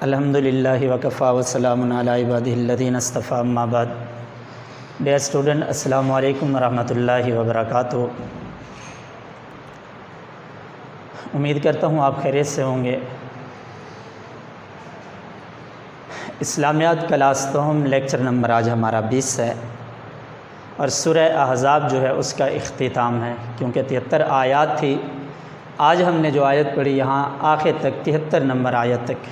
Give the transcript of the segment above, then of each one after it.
الحمدللہ وکفیٰ وسلام علی عبادہ الذین اصطفیٰ اما بعد۔ ڈیئر اسٹوڈنٹ، السلام علیکم ورحمۃ اللہ وبرکاتہ۔ امید کرتا ہوں آپ خیریت سے ہوں گے۔ اسلامیات کلاس توہم لیکچر نمبر آج ہمارا 20 ہے، اور سورہ احزاب جو ہے اس کا اختتام ہے، کیونکہ 73 آیات تھی۔ آج ہم نے جو آیت پڑھی یہاں آخر تک 73 نمبر آیت تک،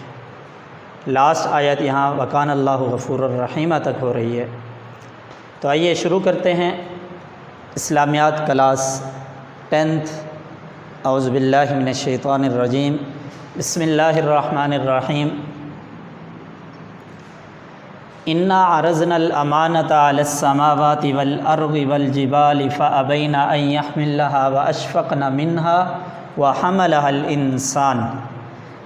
لاسٹ آیت یہاں وکان اللہ غفور الرحیم تک ہو رہی ہے۔ تو آئیے شروع کرتے ہیں اسلامیات کلاس 10th۔ اعوذ باللہ من الشیطان الرجیم، بسم اللہ الرحمن الرحیم۔ انا عرضنا الامانۃ علی السماوات والارض والجبال فابین ان یحملنها واشفقن منها وحملها الانسان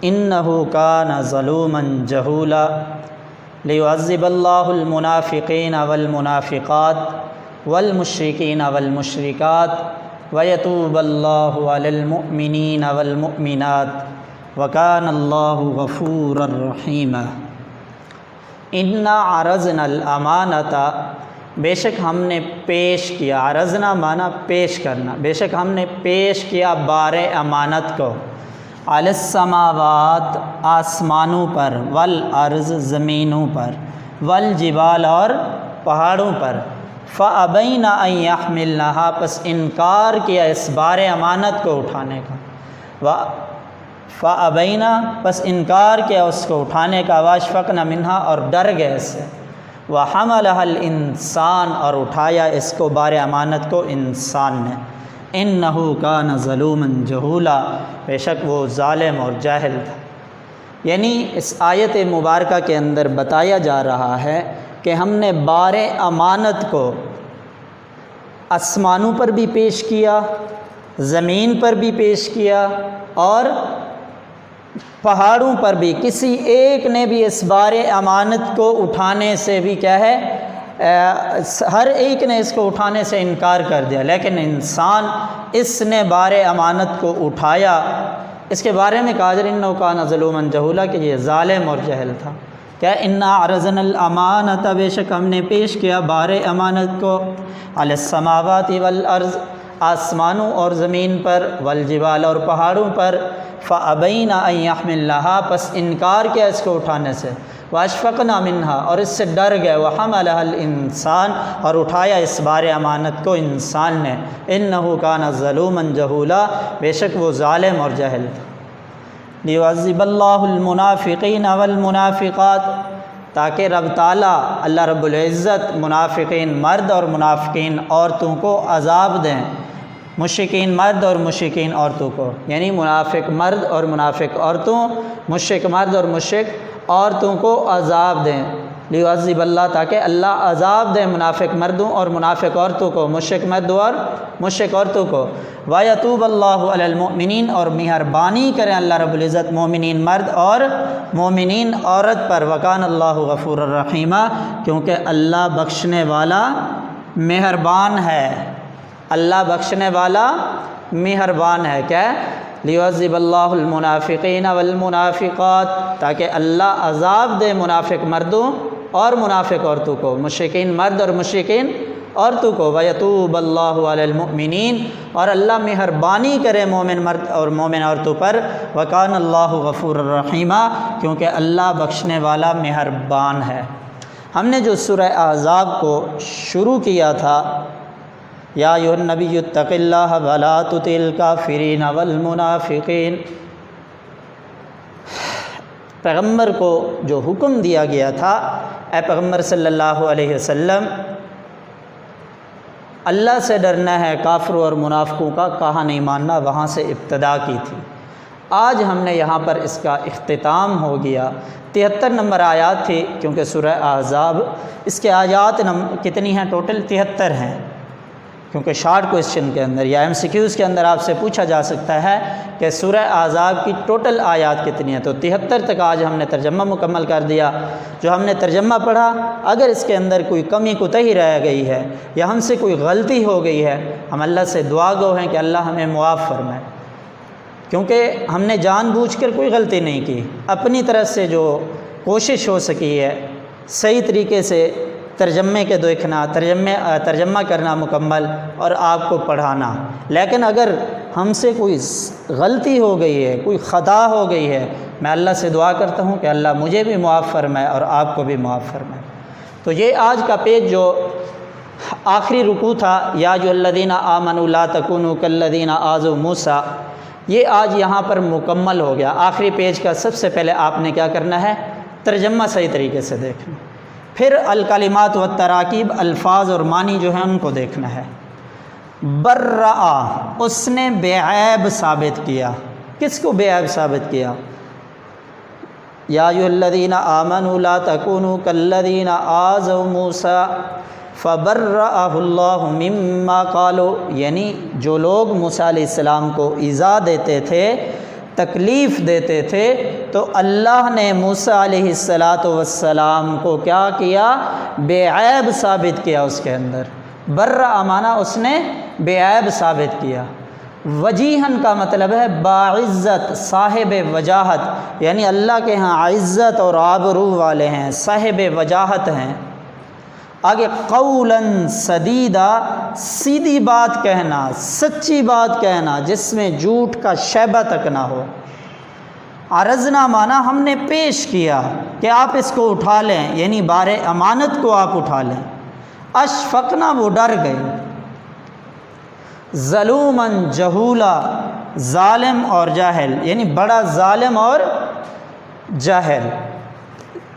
انه كان ظلوما جهولا لیعذب اللہ المنافقین والمنافقات والمشرکین والمشرکات ویتوب اللہ علی المؤمنین والمؤمنات وکان اللہ غفورا رحیما۔ انا عرضنا الامانۃ، بے شک ہم نے پیش کیا، عرضنا معنی پیش کرنا، بے شک ہم نے پیش کیا بار امانت کو، علی السماوات آسمانوں پر، والارض زمینوں پر، والجبال اور پہاڑوں پر، فابین ان یحملنها پس انکار کیا اس بار امانت کو اٹھانے کا، فابین پس انکار کیا اس کو اٹھانے کا، واشفقن منها اور ڈر گئے اس سے، وحملها الانسان اور اٹھایا اس کو بار امانت کو انسان نے، انہ کان ظلوما جہولا بے شک وہ ظالم اور جاہل تھا۔ یعنی اس آیت مبارکہ کے اندر بتایا جا رہا ہے کہ ہم نے بار امانت کو آسمانوں پر بھی پیش کیا، زمین پر بھی پیش کیا، اور پہاڑوں پر بھی، کسی ایک نے بھی اس بار امانت کو اٹھانے سے بھی کیا ہے، ہر ایک نے اس کو اٹھانے سے انکار کر دیا، لیکن انسان اس نے بار امانت کو اٹھایا۔ اس کے بارے میں کہا انہ کان ظلوما جہولا کہ یہ ظالم اور جہل تھا۔ کیا انا عرضنا الامانۃ، بے شک ہم نے پیش کیا بار امانت کو، علی السماوات والارض آسمانوں اور زمین پر، والجبال اور پہاڑوں پر، فابین ان یحملنها پس انکار کیا اس کو اٹھانے سے، واشفقن منها اور اس سے ڈر گئے، وحملها الانسان اور اٹھایا اس بار امانت کو انسان نے، انه کان ظلوما جہولا بے شک وہ ظالم اور جاہل تھا۔ لیعذب اللہ المنافقین والمنافقات تاکہ رب تعالیٰ اللہ رب العزت منافقین مرد اور منافقین عورتوں کو عذاب دیں، مشرکین مرد اور مشرکین عورتوں کو، یعنی منافق مرد اور منافق عورتوں، مشرک مرد اور مشرک عورتوں کو عذاب دیں۔ لیعذب اللہ تاکہ اللہ عذاب دیں منافق مردوں اور منافق عورتوں کو، مشرک مرد اور مشرک عورتوں کو، ویتوب اللہ علی المؤمنین اور مہربانی کریں اللہ رب العزت مومنین مرد اور مومنین عورت پر، وکان اللہ غفور الرحیم کیونکہ اللہ بخشنے والا مہربان ہے، اللہ بخشنے والا مہربان ہے۔ کیا ہے؟ لیعذب اللہ المنافقین والمنافقات تاکہ اللہ عذاب دے منافق مردوں اور منافق عورتوں کو، مشرکین مرد اور مشرکین عورتوں کو، ویتوب اللہ علی المؤمنین اور اللہ مہربانی کرے مومن مرد اور مومن عورتوں پر، وکان اللہ غفور الرحیم کیونکہ اللہ بخشنے والا مہربان ہے۔ ہم نے جو سورہ احزاب کو شروع کیا تھا، یا ایھا النبی اتق اللہ ولا تطع الکافرین والمنافقین، پیغمبر کو جو حکم دیا گیا تھا، اے پیغمبر صلی اللہ علیہ وسلم اللہ سے ڈرنا ہے، کافروں اور منافقوں کا کہا نہیں ماننا، وہاں سے ابتدا کی تھی۔ آج ہم نے یہاں پر اس کا اختتام ہو گیا۔ 73 نمبر آیات تھی، کیونکہ سورہ احزاب اس کے آیات کتنی ہیں؟ ٹوٹل 73 ہیں، کیونکہ شارٹ کویسچن کے اندر یا MCQs کے اندر آپ سے پوچھا جا سکتا ہے کہ سورہ احزاب کی ٹوٹل آیات کتنی ہیں، تو 73 تک آج ہم نے ترجمہ مکمل کر دیا۔ جو ہم نے ترجمہ پڑھا، اگر اس کے اندر کوئی کمی کوتاہی رہ گئی ہے یا ہم سے کوئی غلطی ہو گئی ہے، ہم اللہ سے دعا گو ہیں کہ اللہ ہمیں معاف فرمائے۔ کیونکہ ہم نے جان بوجھ کر کوئی غلطی نہیں کی، اپنی طرف سے جو کوشش ہو سکی ہے صحیح طریقے سے ترجمے کے دیکھنا، ترجمہ کرنا مکمل اور آپ کو پڑھانا۔ لیکن اگر ہم سے کوئی غلطی ہو گئی ہے، کوئی خطا ہو گئی ہے، میں اللہ سے دعا کرتا ہوں کہ اللہ مجھے بھی معاف فرمائے اور آپ کو بھی معاف فرمائے۔ تو یہ آج کا پیج جو آخری رکوع تھا، یا ایھا الذین آمنوا لا تکونوا کالذین آذوا موسیٰ، یہ آج یہاں پر مکمل ہو گیا۔ آخری پیج کا سب سے پہلے آپ نے کیا کرنا ہے؟ ترجمہ صحیح طریقے سے دیکھنا، پھر الکلمات والتراکیب، الفاظ اور معنی جو ہیں ان کو دیکھنا ہے۔ برأ، اس نے بے عیب ثابت کیا۔ کس کو بے عیب ثابت کیا؟ یا ایھا الذین آمنوا لا تکونوا کالذین آذوا موسیٰ فبرأہ اللہ مما قالوا، یعنی جو لوگ موسیٰ علیہ السلام کو ایذا دیتے تھے، تکلیف دیتے تھے، تو اللہ نے موسیٰ علیہ السلام کو کیا کیا؟ بے عیب ثابت کیا اس کے اندر۔ برأ معنی اس نے بے عیب ثابت کیا۔ وجیہن کا مطلب ہے باعزت، صاحب وجاہت، یعنی اللہ کے ہاں عزت اور آبرو والے ہیں، صاحب وجاہت ہیں۔ آگے قولاً سدیدا، سیدھی بات کہنا، سچی بات کہنا جس میں جھوٹ کا شیبہ تک نہ ہو۔ عرضنا مانا ہم نے پیش کیا کہ آپ اس کو اٹھا لیں، یعنی بار امانت کو آپ اٹھا لیں۔ اشفقنا، وہ ڈر گئے۔ ظلوماً جہولا، ظالم اور جاہل، یعنی بڑا ظالم اور جاہل۔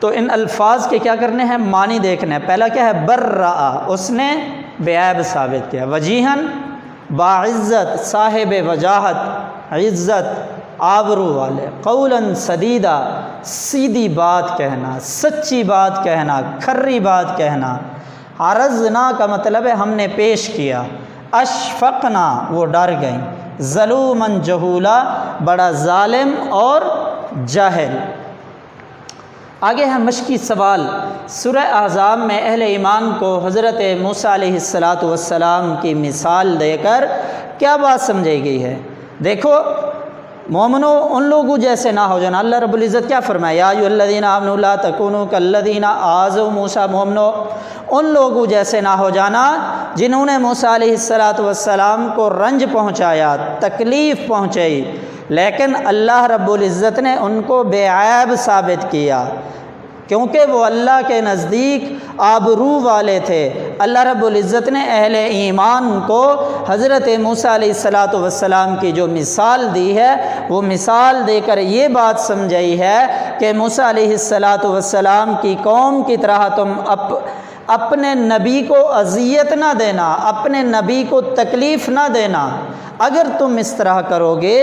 تو ان الفاظ کے کیا کرنے ہیں؟ معنی دیکھنے ہیں۔ پہلا کیا ہے؟ برأ، اس نے بے عیب ثابت کیا۔ وجیہن، باعزت، صاحب وجاہت، عزت آبرو والے۔ قولاً سدیدا، سیدھی بات کہنا، سچی بات کہنا، کھری بات کہنا۔ عرضنا کا مطلب ہے ہم نے پیش کیا۔ اشفقنا، وہ ڈر گئیں۔ ظلوماً جہولا، بڑا ظالم اور جاہل۔ آگے ہے مشکی سوال۔ سورہ احزاب میں اہل ایمان کو حضرت موسیٰ علیہ السلام کی مثال دے کر کیا بات سمجھائی گئی ہے؟ دیکھو مومنو، ان لوگوں جیسے نہ ہو جانا۔ اللہ رب العزت کیا فرمایا؟ یا ایھا الذین آمنوا لا تکونوا کالذین آذوا موسیٰ، مومنو ان لوگوں جیسے نہ ہو جانا جنہوں نے موسیٰ علیہ السلام کو رنج پہنچایا، تکلیف پہنچائی، لیکن اللہ رب العزت نے ان کو بے عیب ثابت کیا، کیونکہ وہ اللہ کے نزدیک آبرو والے تھے۔ اللہ رب العزت نے اہل ایمان کو حضرت موسیٰ علیہ السلام کی جو مثال دی ہے، وہ مثال دے کر یہ بات سمجھائی ہے کہ موسیٰ علیہ السلام کی قوم کی طرح تم اپنے نبی کو اذیت نہ دینا، اپنے نبی کو تکلیف نہ دینا۔ اگر تم اس طرح کرو گے،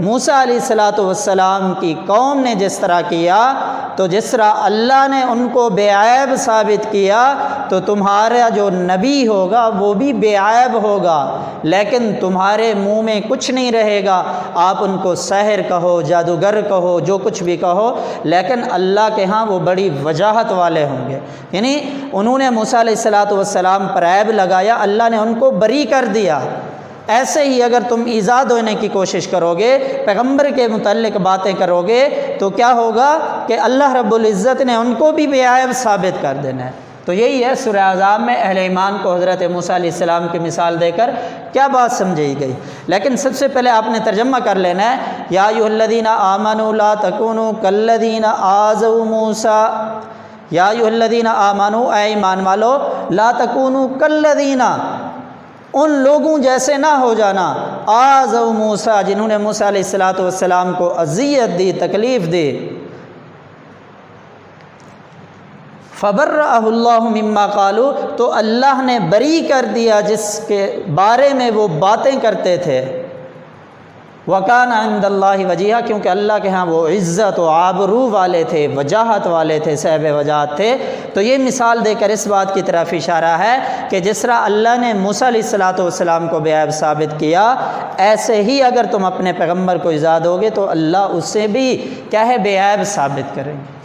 موسیٰ علیہ السلام کی قوم نے جس طرح کیا، تو جس طرح اللہ نے ان کو بے عیب ثابت کیا، تو تمہارا جو نبی ہوگا وہ بھی بے عیب ہوگا، لیکن تمہارے منہ میں کچھ نہیں رہے گا۔ آپ ان کو ساحر کہو، جادوگر کہو، جو کچھ بھی کہو، لیکن اللہ کے ہاں وہ بڑی وجاہت والے ہوں گے۔ یعنی انہوں نے موسیٰ علیہ السلام پر عیب لگایا، اللہ نے ان کو بری کر دیا۔ ایسے ہی اگر تم ایذا دینے کی کوشش کرو گے، پیغمبر کے متعلق باتیں کرو گے، تو کیا ہوگا کہ اللہ رب العزت نے ان کو بھی بے عیب ثابت کر دینا ہے۔ تو یہی ہے سورہ احزاب میں اہل ایمان کو حضرت موسیٰ علیہ السلام کی مثال دے کر کیا بات سمجھائی گئی۔ لیکن سب سے پہلے آپ نے ترجمہ کر لینا ہے، یا ایھا الذین آمنوا لا تکونوا کالذین آذوا موسیٰ۔ یا ایھا الذین آمنوا، اے ایمان والو، لا تکونوا کالذین، ان لوگوں جیسے نہ ہو جانا، آذوا موسیٰ، جنہوں نے موسیٰ علیہ السلام کو اذیت دی، تکلیف دی۔ فبرأہ اللہ مما قالوا، تو اللہ نے بری کر دیا جس کے بارے میں وہ باتیں کرتے تھے۔ وَكَانَ عِندَ اللَّهِ وَجِيهًا، کیونکہ اللہ کے ہاں وہ عزت و آبرو والے تھے، وجاہت والے تھے، صاحب وجاہت تھے۔ تو یہ مثال دے کر اس بات کی طرف اشارہ ہے کہ جس طرح اللہ نے موسیٰ علیہ السلام کو بے عیب ثابت کیا، ایسے ہی اگر تم اپنے پیغمبر کو ایذا دو گے تو اللہ اس سے بھی کیا ہے؟ بے عیب ثابت کریں گے۔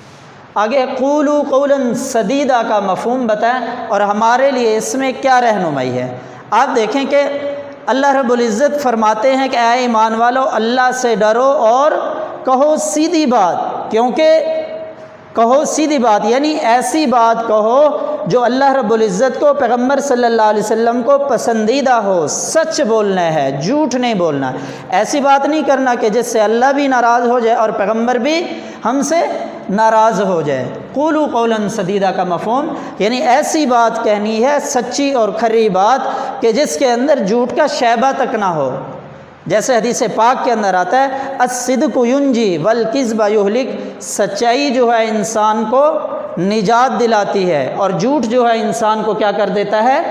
آگے قولوا قولا سدیدا کا مفہوم بتائیں اور ہمارے لیے اس میں کیا رہنمائی ہے۔ آپ دیکھیں کہ اللہ رب العزت فرماتے ہیں کہ اے ایمان والو اللہ سے ڈرو اور کہو سیدھی بات، کیونکہ کہو سیدھی بات یعنی ایسی بات کہو جو اللہ رب العزت کو، پیغمبر صلی اللہ علیہ وسلم کو پسندیدہ ہو۔ سچ بولنا ہے، جھوٹ نہیں بولنا، ایسی بات نہیں کرنا کہ جس سے اللہ بھی ناراض ہو جائے اور پیغمبر بھی ہم سے ناراض ہو جائے۔ قولوا قولا سدیدا کا مفہوم یعنی ایسی بات کہنی ہے، سچی اور کھری بات کہ جس کے اندر جھوٹ کا شائبہ تک نہ ہو۔ جیسے حدیث پاک کے اندر آتا ہے الصدق ینجی والکذب یہلک، سچائی جو ہے انسان کو نجات دلاتی ہے اور جھوٹ جو ہے انسان کو کیا کر دیتا ہے؟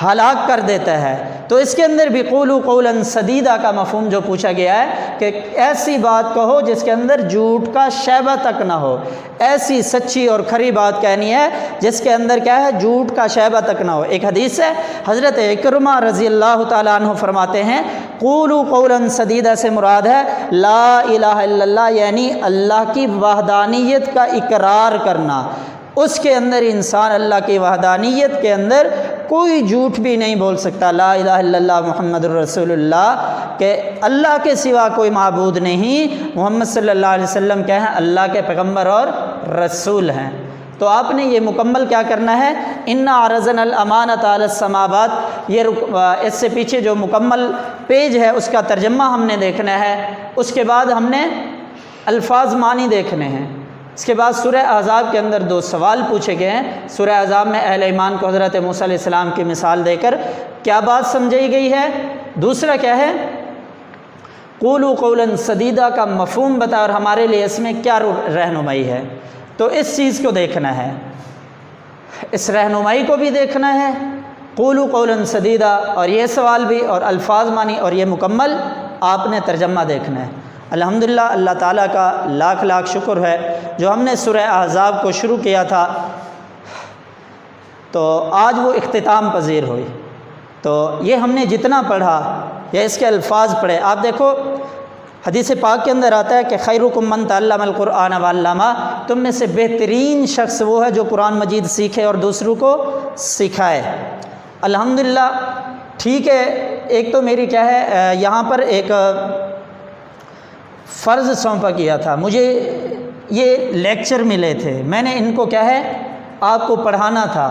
ہلاک کر دیتا ہے۔ تو اس کے اندر بھی قولوا قولا سدیدا کا مفہوم جو پوچھا گیا ہے کہ ایسی بات کہو جس کے اندر جھوٹ کا شائبہ تک نہ ہو، ایسی سچی اور کھری بات کہنی ہے جس کے اندر کیا ہے؟ جھوٹ کا شائبہ تک نہ ہو۔ ایک حدیث ہے حضرت اکرمہ رضی اللہ تعالیٰ عنہ فرماتے ہیں قولوا قولا سدیدا سے مراد ہے لا الہ الا اللہ، یعنی اللہ کی وحدانیت کا اقرار کرنا۔ اس کے اندر انسان اللہ کی وحدانیت کے اندر کوئی جھوٹ بھی نہیں بول سکتا۔ لا الہ الا اللہ محمد الرسول اللہ، کہ اللہ کے سوا کوئی معبود نہیں، محمد صلی اللہ علیہ وسلم کیا ہیں؟ اللہ کے پیغمبر اور رسول ہیں۔ تو آپ نے یہ مکمل کیا کرنا ہے؟ انا عرضنا الامانۃ علی السماوات، یہ اس سے پیچھے جو مکمل پیج ہے اس کا ترجمہ ہم نے دیکھنا ہے، اس کے بعد ہم نے الفاظ معنی دیکھنے ہیں۔ اس کے بعد سورہ احزاب کے اندر 2 سوال پوچھے گئے ہیں۔ سورہ احزاب میں اہل ایمان کو حضرت موسیٰ علیہ السلام کی مثال دے کر کیا بات سمجھائی گئی ہے، دوسرا کیا ہے قولوا قولا سدیدا کا مفہوم بتا اور ہمارے لیے اس میں کیا رہنمائی ہے۔ تو اس چیز کو دیکھنا ہے، اس رہنمائی کو بھی دیکھنا ہے، قولوا قولا سدیدا اور یہ سوال بھی اور الفاظ معنی اور یہ مکمل آپ نے ترجمہ دیکھنا ہے۔ الحمدللہ اللہ تعالیٰ کا لاکھ لاکھ شکر ہے جو ہم نے سورہ احزاب کو شروع کیا تھا تو آج وہ اختتام پذیر ہوئی۔ تو یہ ہم نے جتنا پڑھا یا اس کے الفاظ پڑھے، آپ دیکھو حدیث پاک کے اندر آتا ہے کہ خیرکم من تعلم القرآن وعلمہ، تم میں سے بہترین شخص وہ ہے جو قرآن مجید سیکھے اور دوسروں کو سکھائے۔ الحمدللہ ٹھیک ہے، ایک تو میری کیا ہے یہاں پر ایک فرض سونپا کیا تھا، مجھے یہ لیکچر ملے تھے، میں نے ان کو کیا ہے آپ کو پڑھانا تھا،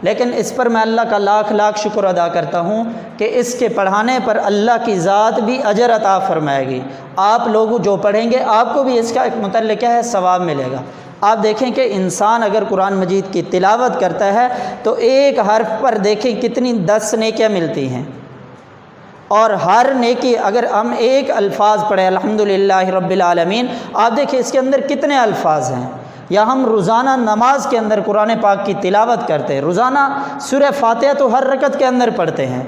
لیکن اس پر میں اللہ کا لاکھ لاکھ شکر ادا کرتا ہوں کہ اس کے پڑھانے پر اللہ کی ذات بھی اجر عطا فرمائے گی۔ آپ لوگ جو پڑھیں گے آپ کو بھی اس کا ایک متعلق کیا ہے ثواب ملے گا۔ آپ دیکھیں کہ انسان اگر قرآن مجید کی تلاوت کرتا ہے تو ایک حرف پر دیکھیں کتنی 10 نیکیاں ملتی ہیں، اور ہر نیکی اگر ہم ایک الفاظ پڑھیں الحمدللہ رب العالمین، آپ دیکھیں اس کے اندر کتنے الفاظ ہیں۔ یا ہم روزانہ نماز کے اندر قرآن پاک کی تلاوت کرتے ہیں، روزانہ سورہ فاتحہ تو ہر رکعت کے اندر پڑھتے ہیں،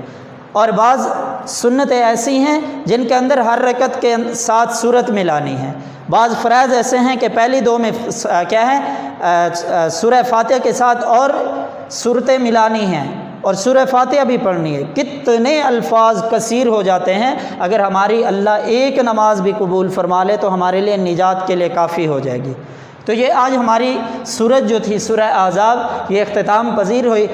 اور بعض سنتیں ایسی ہیں جن کے اندر ہر رکعت کے ساتھ سورت ملانی ہے، بعض فرائض ایسے ہیں کہ پہلی 2 میں کیا ہے سورہ فاتحہ کے ساتھ اور سورتیں ملانی ہیں اور سورہ فاتحہ بھی پڑھنی ہے۔ کتنے الفاظ کثیر ہو جاتے ہیں، اگر ہماری اللہ ایک نماز بھی قبول فرما لے تو ہمارے لیے نجات کے لیے کافی ہو جائے گی۔ تو یہ آج ہماری سورت جو تھی سورہ احزاب یہ اختتام پذیر ہوئی۔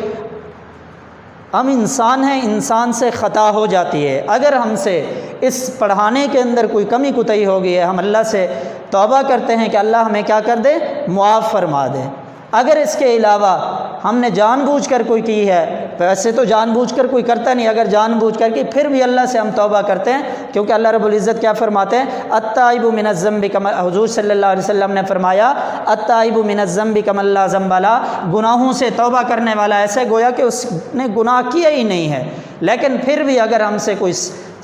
ہم انسان ہیں، انسان سے خطا ہو جاتی ہے، اگر ہم سے اس پڑھانے کے اندر کوئی کمی کوتاہی ہو گئی ہے ہم اللہ سے توبہ کرتے ہیں کہ اللہ ہمیں کیا کر دے، معاف فرما دے۔ اگر اس کے علاوہ ہم نے جان بوجھ کر کوئی کی ہے، ویسے تو جان بوجھ کر کوئی کرتا نہیں، اگر جان بوجھ کر کی پھر بھی اللہ سے ہم توبہ کرتے ہیں، کیونکہ اللہ رب العزت کیا فرماتے ہیں التائب من الذنب کما، حضور صلی اللہ علیہ وسلم نے فرمایا التائب من الذنب کما لا ذنب لہ، گناہوں سے توبہ کرنے والا ایسے گویا کہ اس نے گناہ کیا ہی نہیں ہے، لیکن پھر بھی اگر ہم سے کوئی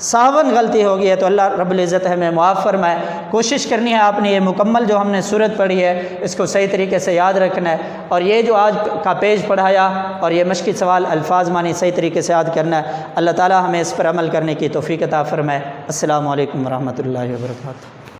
ساون غلطی ہو گئی ہے تو اللہ رب العزت ہمیں معاف فرمائے۔ کوشش کرنی ہے آپ نے یہ مکمل جو ہم نے سورت پڑھی ہے اس کو صحیح طریقے سے یاد رکھنا ہے، اور یہ جو آج کا پیج پڑھایا اور یہ مشقی سوال الفاظ معنی صحیح طریقے سے یاد کرنا ہے۔ اللہ تعالی ہمیں اس پر عمل کرنے کی توفیق عطا فرمائے۔ السلام علیکم ورحمۃ اللہ وبرکاتہ۔